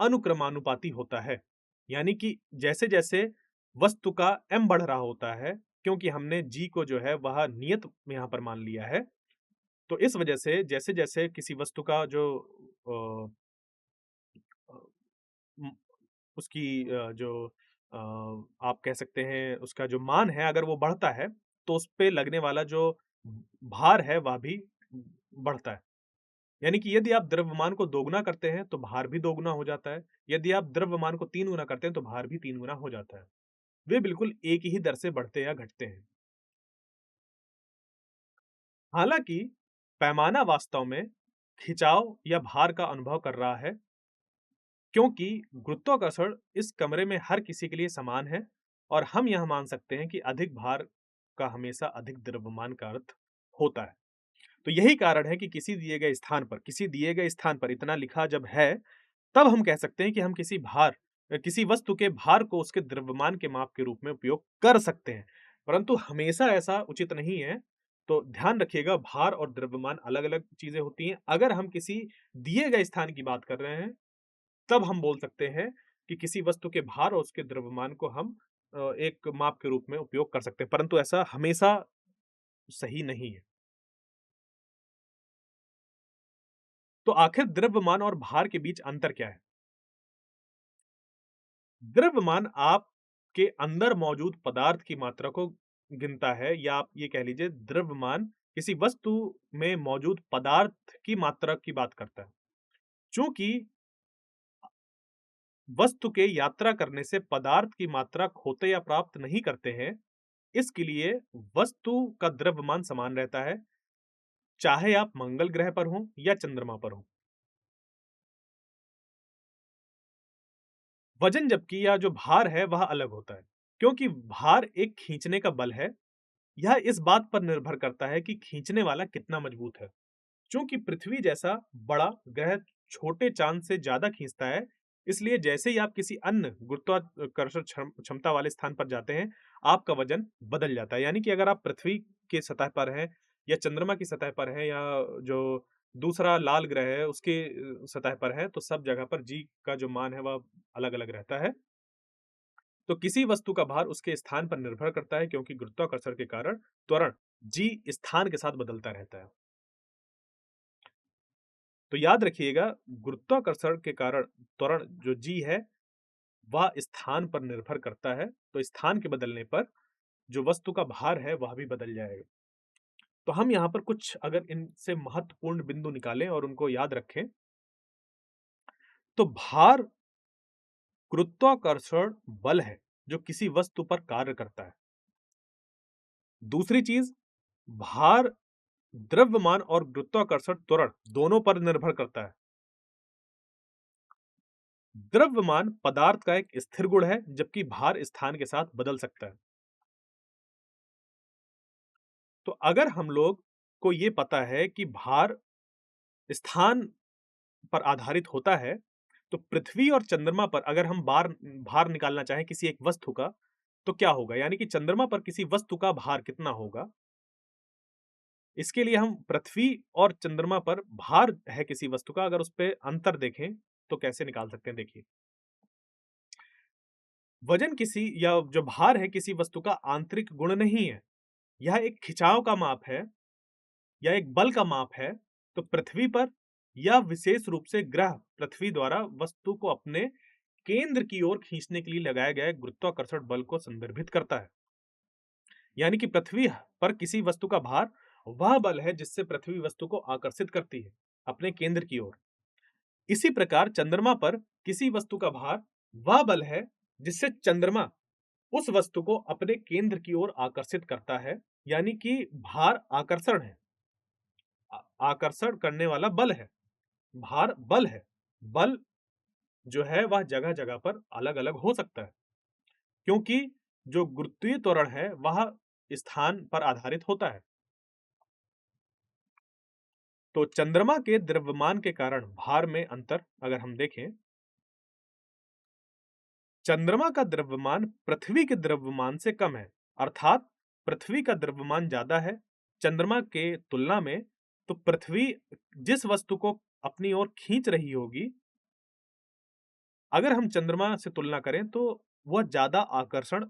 अनुक्रमानुपाती होता है। यानी कि जैसे जैसे वस्तु का m बढ़ रहा होता है, क्योंकि हमने g को जो है वह नियत यहां पर मान लिया है, तो इस वजह से जैसे जैसे किसी वस्तु का जो अ, अ, म- उसकी जो आप कह सकते हैं उसका जो मान है अगर वो बढ़ता है, तो उस पे लगने वाला जो भार है वह भी बढ़ता है। यानी कि यदि आप द्रव्यमान को दोगुना करते हैं तो भार भी दोगुना हो जाता है। यदि आप द्रव्यमान को 3 गुना करते हैं तो भार भी 3 गुना हो जाता है। वे बिल्कुल एक ही दर से बढ़ते या घटते हैं। हालांकि पैमाना वास्तव में खिंचाव या भार का अनुभव कर रहा है, क्योंकि गुरुत्वाकर्षण इस कमरे में हर किसी के लिए समान है और हम यह मान सकते हैं कि अधिक भार का हमेशा अधिक द्रव्यमान का अर्थ होता है। तो यही कारण है कि किसी दिए गए स्थान पर इतना लिखा जब है, तब हम कह सकते हैं कि हम किसी वस्तु के भार को उसके द्रव्यमान के माप के रूप में उपयोग कर सकते हैं। परंतु हमेशा ऐसा उचित नहीं है। तो ध्यान रखिएगा, भार और द्रव्यमान अलग-अलग चीजें होती हैं। अगर हम किसी दिए गए स्थान की बात कर रहे हैं, तब हम बोल सकते हैं कि किसी वस्तु के भार और उसके द्रव्यमान को हम एक माप के रूप में उपयोग कर सकते हैं। परंतु ऐसा हमेशा सही नहीं है। तो आखिर द्रव्यमान और भार के बीच अंतर क्या है? द्रव्यमान आपके अंदर मौजूद पदार्थ की मात्रा को गिनता है, या आप ये कह लीजिए द्रव्यमान किसी वस्तु में मौजूद पदार्थ की मात्रा की बात करता है। चूँकि वस्तु के यात्रा करने से पदार्थ की मात्रा खोते या प्राप्त नहीं करते हैं, इसके लिए वस्तु का द्रव्यमान समान रहता है, चाहे आप मंगल ग्रह पर हों या चंद्रमा पर हों। वजन जबकि या जो भार है वह अलग होता है, क्योंकि भार एक खींचने का बल है। यह इस बात पर निर्भर करता है कि खींचने वाला कितना मजबूत है। चूंकि पृथ्वी जैसा बड़ा ग्रह छोटे चांद से ज्यादा खींचता है, इसलिए जैसे ही आप किसी अन्य गुरुत्वाकर्षण क्षमता वाले स्थान पर जाते हैं, आपका वजन बदल जाता है। यानी कि अगर आप पृथ्वी के सतह पर हैं या चंद्रमा की सतह पर हैं या जो दूसरा लाल ग्रह है उसके सतह पर है, तो सब जगह पर जी का जो मान है वह अलग अलग रहता है। तो किसी वस्तु का भार उसके स्थान पर निर्भर करता है, क्योंकि गुरुत्वाकर्षण के कारण त्वरण जी स्थान के साथ बदलता रहता है। तो याद रखिएगा, गुरुत्वाकर्षण के कारण त्वरण जो जी है वह स्थान पर निर्भर करता है। तो स्थान के बदलने पर जो वस्तु का भार है वह भी बदल जाएगा। तो हम यहाँ पर कुछ अगर इनसे महत्वपूर्ण बिंदु निकालें और उनको याद रखें, तो भार गुरुत्वाकर्षण बल है जो किसी वस्तु पर कार्य करता है। दूसरी चीज, भार द्रव्यमान और गुरुत्वाकर्षण त्वरण दोनों पर निर्भर करता है। द्रव्यमान पदार्थ का एक स्थिर गुण है, जबकि भार स्थान के साथ बदल सकता है। तो अगर हम लोग को ये पता है कि भार स्थान पर आधारित होता है, तो पृथ्वी और चंद्रमा पर अगर हम भार निकालना चाहें किसी एक वस्तु का, तो क्या होगा? यानी कि चंद्रमा पर किसी वस्तु का भार कितना होगा? इसके लिए हम पृथ्वी और चंद्रमा पर भार है किसी वस्तु का, अगर उस पे अंतर देखें, तो कैसे निकाल सकते हैं? देखिए, वजन किसी या जो भार है किसी वस्तु का आंतरिक गुण नहीं है। यह एक खिंचाव का माप है या एक बल का माप है। तो पृथ्वी पर या विशेष रूप से ग्रह पृथ्वी द्वारा वस्तु को अपने केंद्र की ओर खींचने के लिए लगाए गए गुरुत्वाकर्षण बल को संदर्भित करता है। यानी कि पृथ्वी पर किसी वस्तु का भार वह बल है जिससे पृथ्वी वस्तु को आकर्षित करती है अपने केंद्र की ओर। इसी प्रकार चंद्रमा पर किसी वस्तु का भार वह बल है जिससे चंद्रमा उस वस्तु को अपने केंद्र की ओर आकर्षित करता है। यानी कि भार आकर्षण है, आकर्षण करने वाला बल है, भार बल है। बल जो है वह जगह जगह पर अलग अलग हो सकता है, क्योंकि जो गुरुत्वीय त्वरण है वह स्थान पर आधारित होता है। तो चंद्रमा के द्रव्यमान के कारण भार में अंतर अगर हम देखें, चंद्रमा का द्रव्यमान पृथ्वी के द्रव्यमान से कम है, अर्थात पृथ्वी का द्रव्यमान ज्यादा है चंद्रमा के तुलना में। तो पृथ्वी जिस वस्तु को अपनी ओर खींच रही होगी, अगर हम चंद्रमा से तुलना करें तो वह ज्यादा आकर्षण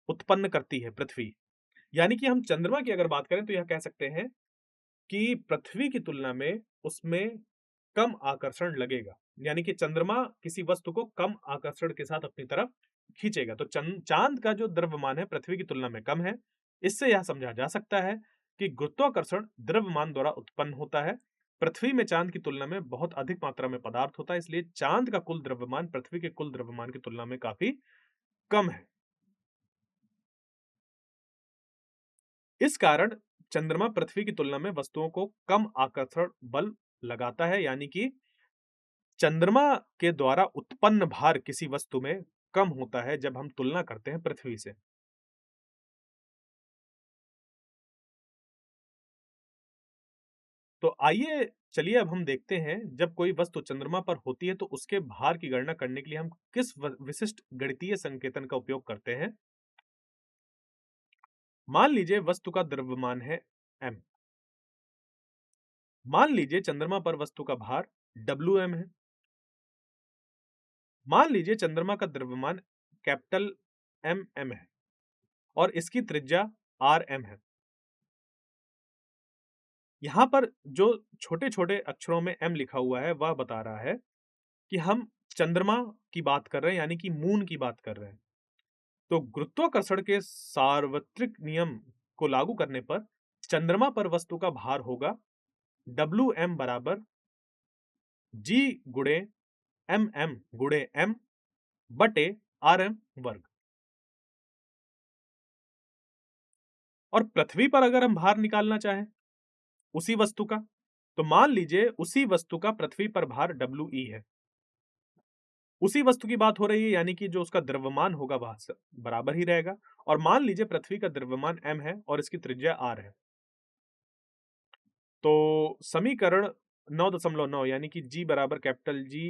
उत्पन्न करती है पृथ्वी। यानी कि हम चंद्रमा की अगर बात करें तो यह कह सकते हैं कि पृथ्वी की तुलना में उसमें कम आकर्षण लगेगा। यानी कि चंद्रमा किसी वस्तु को कम आकर्षण के साथ अपनी तरफ खींचेगा। तो चांद का जो द्रव्यमान है पृथ्वी की तुलना में कम है। इससे यह समझा जा सकता है कि गुरुत्वाकर्षण द्रव्यमान द्वारा उत्पन्न होता है। पृथ्वी में चांद की तुलना में बहुत अधिक मात्रा में पदार्थ होता है, इसलिए चांद का कुल द्रव्यमान पृथ्वी के कुल द्रव्यमान की तुलना में काफी कम है। इस कारण चंद्रमा पृथ्वी की तुलना में वस्तुओं को कम आकर्षण बल लगाता है। यानी कि चंद्रमा के द्वारा उत्पन्न भार किसी वस्तु में कम होता है जब हम तुलना करते हैं पृथ्वी से। तो आइए चलिए अब हम देखते हैं, जब कोई वस्तु चंद्रमा पर होती है तो उसके भार की गणना करने के लिए हम किस विशिष्ट गणितीय संकेतन का उपयोग करते हैं। मान लीजिए वस्तु का द्रव्यमान है m। मान लीजिए चंद्रमा पर वस्तु का भार Wm है। मान लीजिए चंद्रमा का द्रव्यमान कैपिटल mm है और इसकी त्रिज्या rm है। यहाँ पर जो छोटे-छोटे अक्षरों में m लिखा हुआ है, वह बता रहा है कि हम चंद्रमा की बात कर रहे हैं, यानी कि मून की बात कर रहे हैं। तो गुरुत्वाकर्षण के सार्वत्रिक नियम को लागू करने पर चंद्रमा पर वस्तु का भार होगा Wm बराबर G गुणे mm गुणे m बटे Rm वर्ग। और पृथ्वी पर अगर हम भार निकालना चाहें उसी वस्तु का, तो मान लीजिए उसी वस्तु का पृथ्वी पर भार We है। उसी वस्तु की बात हो रही है, यानी कि जो उसका द्रव्यमान होगा वह बराबर ही रहेगा। और मान लीजिए पृथ्वी का द्रव्यमान m है और इसकी त्रिज्या r है। तो समीकरण 9.9 यानी कि G बराबर कैपिटल G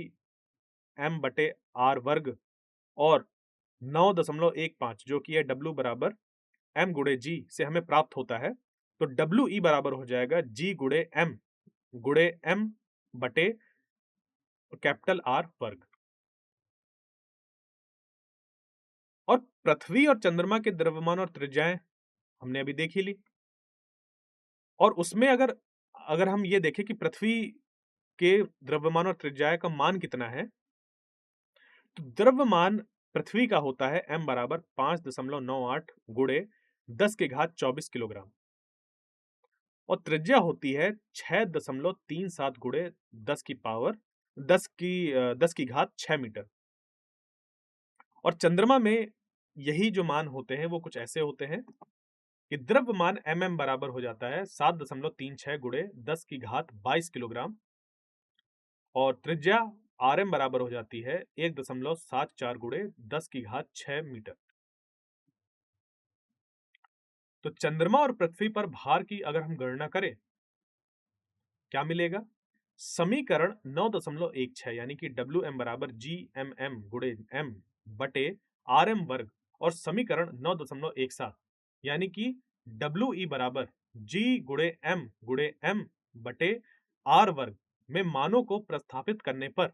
m बटे r वर्ग और 9.15 जो कि है W बराबर m गुणे G से हमें प्राप्त होता है। तो We बराबर हो जाएगा G गुणे m बटे कैपिटल R वर्ग। और पृथ्वी और चंद्रमा के द्रव्यमान और त्रिज्याएं हमने अभी देख ही ली। और उसमें अगर अगर हम ये देखें कि पृथ्वी के द्रव्यमान और त्रिज्याएं का मान कितना है, तो द्रव्यमान पृथ्वी का होता है m बराबर 5.98 गुणे 10 की घात 24 किलोग्राम और त्रिज्या होती है 6.37 गुणे 10 की पावर 10 की घात 6 मीटर। और चंद्रमा में यही जो मान होते हैं वो कुछ ऐसे होते हैं कि द्रव्यमान mm बराबर हो जाता है 7.36 गुणे 10 की घात 22 किलोग्राम और त्रिज्या Rm बराबर हो जाती है 1.74 गुणे 10 की घात 6 मीटर। तो चंद्रमा और पृथ्वी पर भार की अगर हम गणना करें, क्या मिलेगा? समीकरण 9.16 यानी कि Wm बराबर Gmm गुणे m बटे Rm वर्ग और समीकरण 9.17 यानी कि We बराबर G गुणे m बटे R वर्ग में मानों को प्रतिस्थापित करने पर,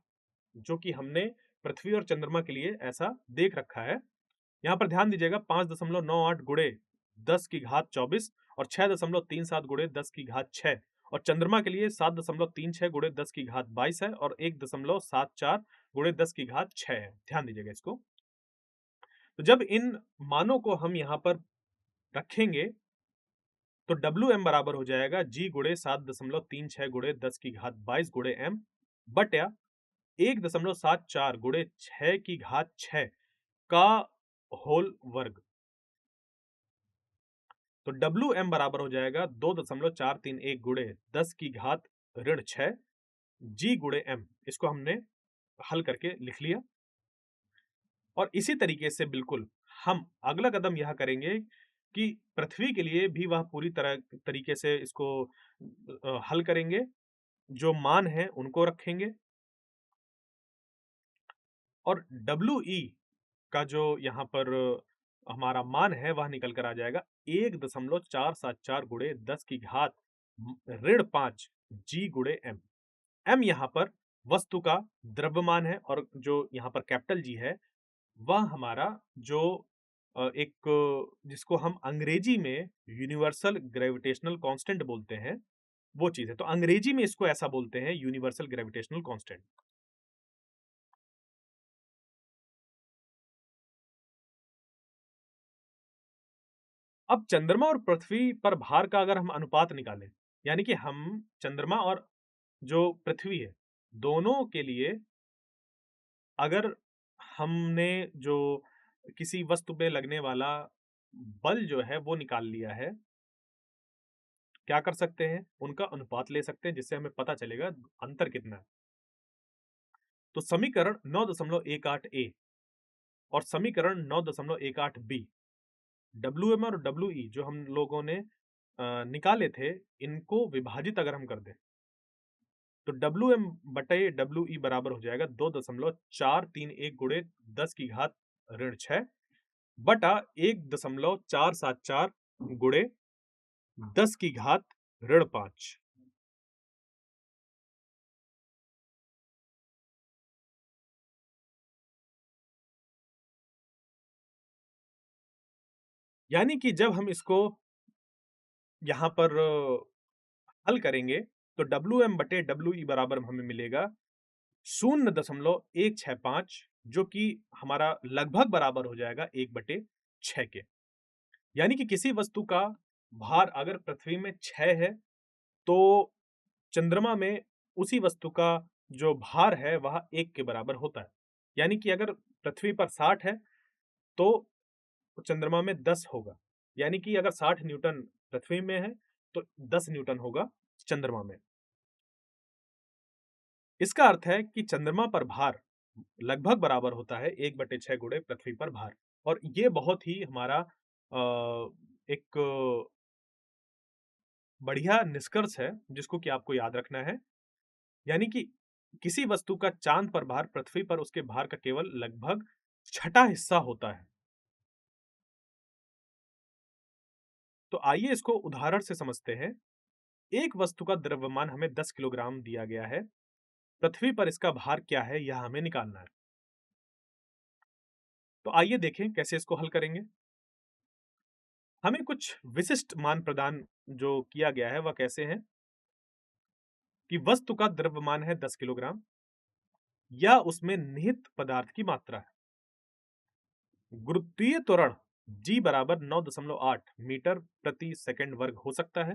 जो कि हमने पृथ्वी और चंद्रमा के लिए ऐसा देख रखा है। यहाँ पर ध्यान दीजिएगा 5.98 गुणे 10 की घात 24 और 6.37 गुणे 10 की घात 6 और चंद्रमा के लिए 7.36 गुणे 10 की घात 22 है और 1.74 गुणे 10 की घात 6 है। ध्यान दीजिएगा इसको। तो जब इन मानों को हम यहाँ पर रखेंगे तो Wm बराबर हो जाएगा G गुणे 7.36 गुणे 10 की घात 22 गुणे m बटा 1.74 गुणे 6 की घात 6 का होल वर्ग। तो Wm बराबर हो जाएगा 2.431 गुणे 10 की घात ऋण 6 G गुणे m। इसको हमने हल करके लिख लिया। और इसी तरीके से बिल्कुल हम अगला कदम यह करेंगे कि पृथ्वी के लिए भी वह पूरी तरह तरीके से इसको हल करेंगे। जो मान है उनको रखेंगे और We का जो यहाँ पर हमारा मान है वह निकल कर आ जाएगा 1.474 गुणे 10 की घात ऋण 5 G गुणे m। m यहाँ पर वस्तु का द्रव्यमान है और जो यहाँ पर कैपिटल G है वह हमारा जो एक जिसको हम अंग्रेजी में यूनिवर्सल ग्रेविटेशनल कांस्टेंट बोलते हैं, वो चीज है। तो अंग्रेजी में इसको ऐसा बोलते हैं, यूनिवर्सल ग्रेविटेशनल कांस्टेंट। अब चंद्रमा और पृथ्वी पर भार का अगर हम अनुपात निकालें, यानी कि हम चंद्रमा और जो पृथ्वी है दोनों के लिए अगर हमने जो किसी वस्तु पे लगने वाला बल जो है वो निकाल लिया है, क्या कर सकते हैं? उनका अनुपात ले सकते हैं जिससे हमें पता चलेगा अंतर कितना है। तो समीकरण 9.18 ए और समीकरण 9.18 बी, Wm और We जो हम लोगों ने निकाले थे, इनको विभाजित अगर हम कर दें तो Wm बटे We बराबर हो जाएगा 2.431 गुणे 10 की घात ऋण 6 बटा 1.474 गुणे 10 की घात ऋण 5। यानी कि जब हम इसको यहाँ पर हल करेंगे तो Wm/Wi बराबर हमें मिलेगा 0.165, जो कि हमारा लगभग बराबर हो जाएगा 1/6 के। यानी कि किसी वस्तु का भार अगर पृथ्वी में 6 है, तो चंद्रमा में उसी वस्तु का जो भार है वह 1 के बराबर होता है। यानी कि अगर पृथ्वी पर 60 है, तो चंद्रमा में 10 होगा। यानी कि अगर 60 न्यूटन पृथ्वी में है, तो 10 न्यूटन होगा चंद्रमा में। इसका अर्थ है कि चंद्रमा पर भार लगभग बराबर होता है 1/6 गुणे पृथ्वी पर भार। और ये बहुत ही हमारा एक बढ़िया निष्कर्ष है, जिसको कि आपको याद रखना है। यानी कि किसी वस्तु का चांद पर भार पृथ्वी पर उसके भार का केवल लगभग छठा हिस्सा होता है। तो आइए इसको उदाहरण से समझते हैं। एक वस्तु का द्रव्यमान हमें 10 किलोग्राम दिया गया है। पृथ्वी पर इसका भार क्या है, यह हमें निकालना है। तो आइए देखें कैसे इसको हल करेंगे। हमें कुछ विशिष्ट मान प्रदान जो किया गया है वह कैसे है कि वस्तु का द्रव्यमान है 10 किलोग्राम या उसमें निहित पदार्थ की मात्रा है। गुरुत्वीय त्वरण G बराबर 9.8 मीटर प्रति सेकंड वर्ग हो सकता है।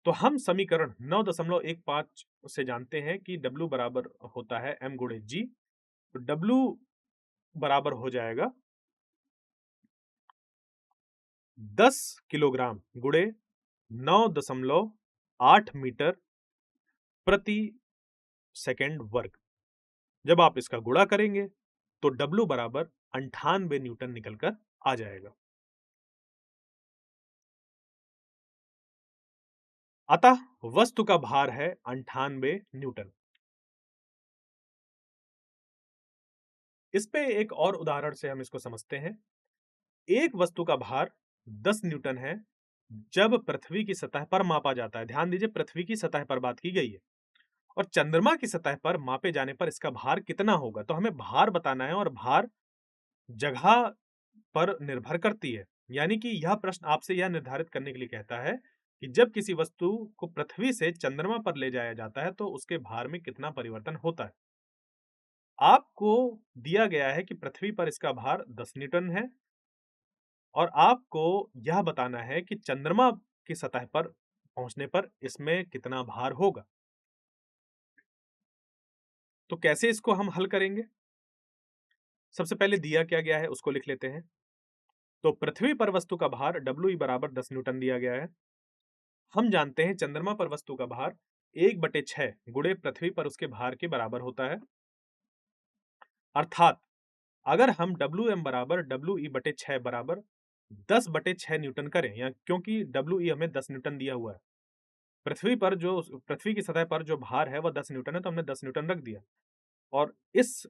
तो हम समीकरण 9.15 से जानते हैं कि W बराबर होता है M गुणे G। तो W बराबर हो जाएगा 10 किलोग्राम गुणे 9.8 मीटर प्रति सेकंड वर्ग। जब आप इसका गुणा करेंगे तो W बराबर 98 न्यूटन निकलकर आ जाएगा। अतः वस्तु का भार है 98 न्यूटन। इस पे एक और उदाहरण से हम इसको समझते हैं। एक वस्तु का भार 10 न्यूटन है जब पृथ्वी की सतह पर मापा जाता है। ध्यान दीजिए, पृथ्वी की सतह पर बात की गई है। और चंद्रमा की सतह पर मापे जाने पर इसका भार कितना होगा। तो हमें भार बताना है और भार जगह पर निर्भर करती है। यानी कि यह प्रश्न आपसे यह निर्धारित करने के लिए कहता है कि जब किसी वस्तु को पृथ्वी से चंद्रमा पर ले जाया जाता है तो उसके भार में कितना परिवर्तन होता है। आपको दिया गया है कि पृथ्वी पर इसका भार 10 न्यूटन है और आपको यह बताना है कि चंद्रमा की सतह पर पहुंचने पर इसमें कितना भार होगा। तो कैसे इसको हम हल करेंगे? सबसे पहले दिया क्या गया है उसको लिख लेते हैं। तो पृथ्वी पर वस्तु का भार W बराबर 10 न्यूटन दिया गया है। हम जानते हैं चंद्रमा पर वस्तु का भार 1/6 गुणे पृथ्वी पर उसके भार के बराबर होता है। अर्थात अगर हम Wm बराबर We/6 बराबर 10/6 न्यूटन करें, या क्योंकि We हमें 10 न्यूटन दिया हुआ है। पृथ्वी की सतह पर जो भार है वह 10 न्यूटन है, तो हमने 10 न्यूटन रख दिया। और इस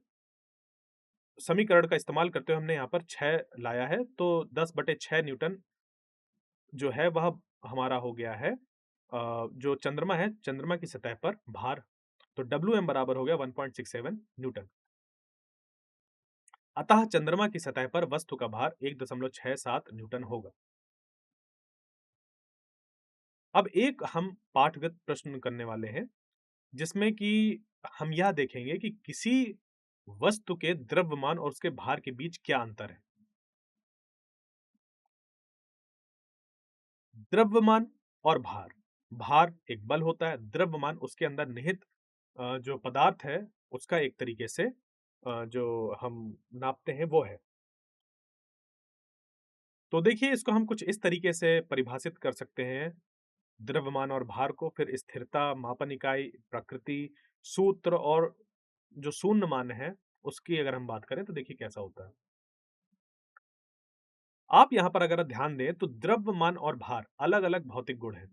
समीकरण का इस्तेमाल करते हुए हमने यहाँ पर 6 लाया है, तो 10/6 न्यूटन जो है वह हमारा हो गया है जो चंद्रमा है, चंद्रमा की सतह पर भार। तो Wm बराबर हो गया 1.67 न्यूटन। अतः चंद्रमा की सतह पर वस्तु का भार 1.67 न्यूटन होगा। अब एक हम पाठगत प्रश्न करने वाले हैं, जिसमें कि हम यह देखेंगे कि किसी वस्तु के द्रव्यमान और उसके भार के बीच क्या अंतर है। द्रव्यमान और भार। भार एक बल होता है, द्रव्यमान उसके अंदर निहित जो पदार्थ है उसका एक तरीके से जो हम नापते हैं वो है। तो देखिए, इसको हम कुछ इस तरीके से परिभाषित कर सकते हैं द्रव्यमान और भार को। फिर स्थिरता, मापन इकाई, प्रकृति, सूत्र और जो शून्य मान है उसकी अगर हम बात करें तो देखिए कैसा होता है। आप यहाँ पर अगर ध्यान दें तो द्रव्यमान और भार अलग-अलग भौतिक गुण हैं,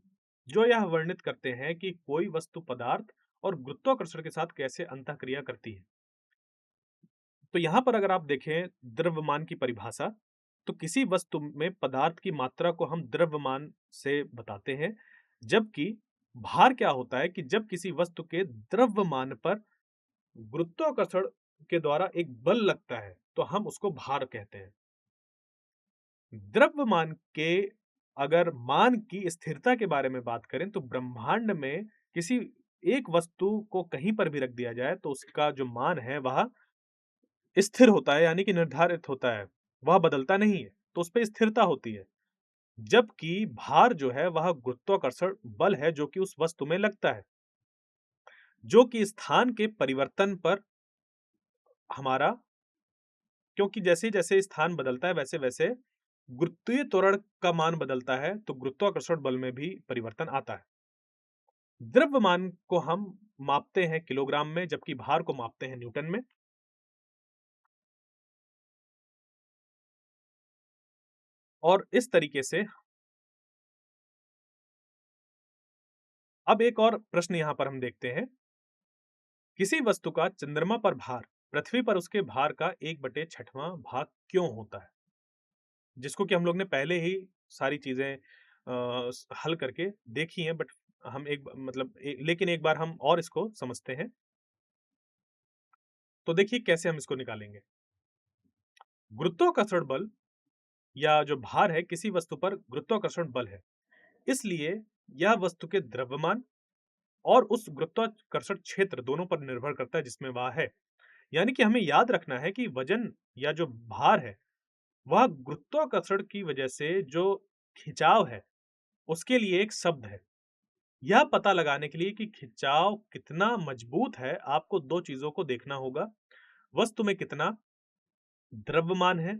जो यह वर्णित करते हैं कि कोई वस्तु पदार्थ और गुरुत्वाकर्षण के साथ कैसे अंतःक्रिया करती है। तो यहाँ पर अगर आप देखें द्रव्यमान की परिभाषा, तो किसी वस्तु में पदार्थ की मात्रा को हम द्रव्यमान से बताते हैं, जबकि भार क्या होता है कि जब किसी वस्तु के द्रव्यमान पर गुरुत्वाकर्षण के द्वारा एक बल लगता है, तो हम उसको भार कहते हैं। द्रव्यमान के अगर मान की स्थिरता के बारे में बात करें तो ब्रह्मांड में किसी एक वस्तु को कहीं पर भी रख दिया जाए तो उसका जो मान है वह स्थिर होता है यानी कि निर्धारित होता है, वह बदलता नहीं है, तो उसपे स्थिरता होती है। जबकि भार जो है वह गुरुत्वाकर्षण बल है जो कि उस वस्तु में लगता है, जो कि स्थान के परिवर्तन पर हमारा क्योंकि जैसे-जैसे स्थान बदलता है वैसे-वैसे गुरुत्वीय त्वरण का मान बदलता है, तो गुरुत्वाकर्षण बल में भी परिवर्तन आता है। द्रव्यमान को हम मापते हैं किलोग्राम में, जबकि भार को मापते हैं न्यूटन में। और इस तरीके से अब एक और प्रश्न यहाँ पर हम देखते हैं, किसी वस्तु का चंद्रमा पर भार पृथ्वी पर उसके भार का 1/6वां भाग क्यों होता है? जिसको कि हम लोग ने पहले ही सारी चीज़ें हल करके देखी हैं बट हम एक मतलब लेकिन एक बार हम और इसको समझते हैं। तो देखिए कैसे हम इसको निकालेंगे। गुरुत्वाकर्षण बल या जो भार है किसी वस्तु पर गुरुत्वाकर्षण बल है। इसलिए यह वस्तु के द्रव्यमान और उस गुरुत्वाकर्षण क्षेत्र दोनों पर निर्भर करता है जिसमें वह है। यानी कि हमें याद रखना है कि वजन या जो भार है, वह गुरुत्वाकर्षण की वजह से जो खिंचाव है, उसके लिए एक शब्द है। यह पता लगाने के लिए कि खिंचाव कितना मजबूत है, आपको 2 चीज़ों को देखना होगा। वस्तु में कितना द्रव्यमान है,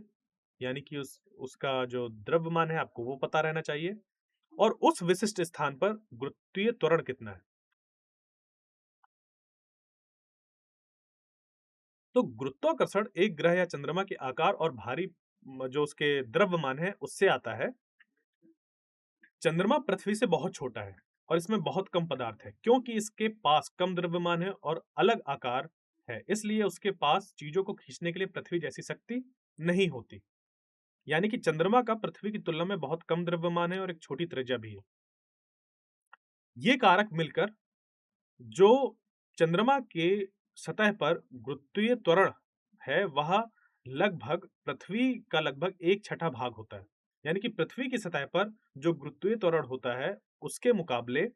यानी कि उसका जो द्रव्यमान है आपको वो पता रहना चाहिए और उस विशिष्ट स्थान पर गुरुत्वीय त्वरण कितना है। तो गुरुत्वाकर्षण एक ग्रह या चंद्रमा के आकार और भारी जो उसके द्रव्यमान है उससे आता है। चंद्रमा पृथ्वी से बहुत छोटा है और इसमें बहुत कम पदार्थ है क्योंकि इसके पास कम द्रव्यमान है और अलग आकार है, इसलिए उसके पास चीजों को खींचने के लिए पृथ्वी जैसी शक्ति नहीं होती। यानी कि चंद्रमा का पृथ्वी की तुलना में बहुत कम द्रव्यमान है और एक छोटी त्रिज्या भी है। ये कारक मिलकर जो चंद्रमा के सतह पर गुरुत्वीय त्वरण है, वह लगभग पृथ्वी का लगभग 1/6 भाग होता है। यानी कि पृथ्वी की सतह पर जो गुरुत्वीय त्वरण होता है, उसके मुकाबले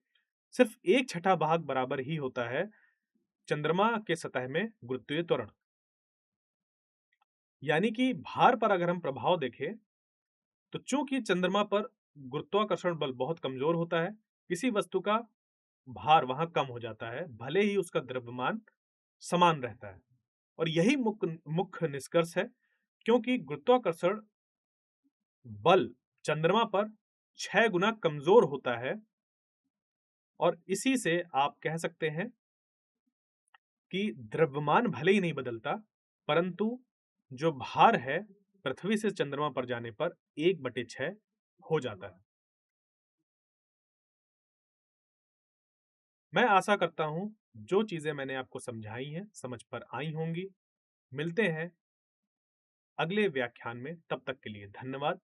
सिर्फ 1/6 भाग बराबर ही होता है चंद्रमा के सतह में गुरुत्वीय त्वरण। यानी कि भार पर अगर हम प्रभाव देखें, तो चूंकि चंद्रमा पर गुरुत्वाकर्षण बल बहुत कमजोर होता है, किसी वस्तु का भार वहां कम हो जाता है, भले ही उसका द्रव्यमान समान रहता है। और यही मुख्य मुख्य निष्कर्ष है, क्योंकि गुरुत्वाकर्षण बल चंद्रमा पर 6 गुना कमजोर होता है और इसी से आप कह सकते हैं कि द्रव्यमान भले ही नहीं बदलता, परंतु जो भार है पृथ्वी से चंद्रमा पर जाने पर 1/6 हो जाता है। मैं आशा करता हूं जो चीजें मैंने आपको समझाई हैं समझ पर आई होंगी। मिलते हैं अगले व्याख्यान में, तब तक के लिए धन्यवाद।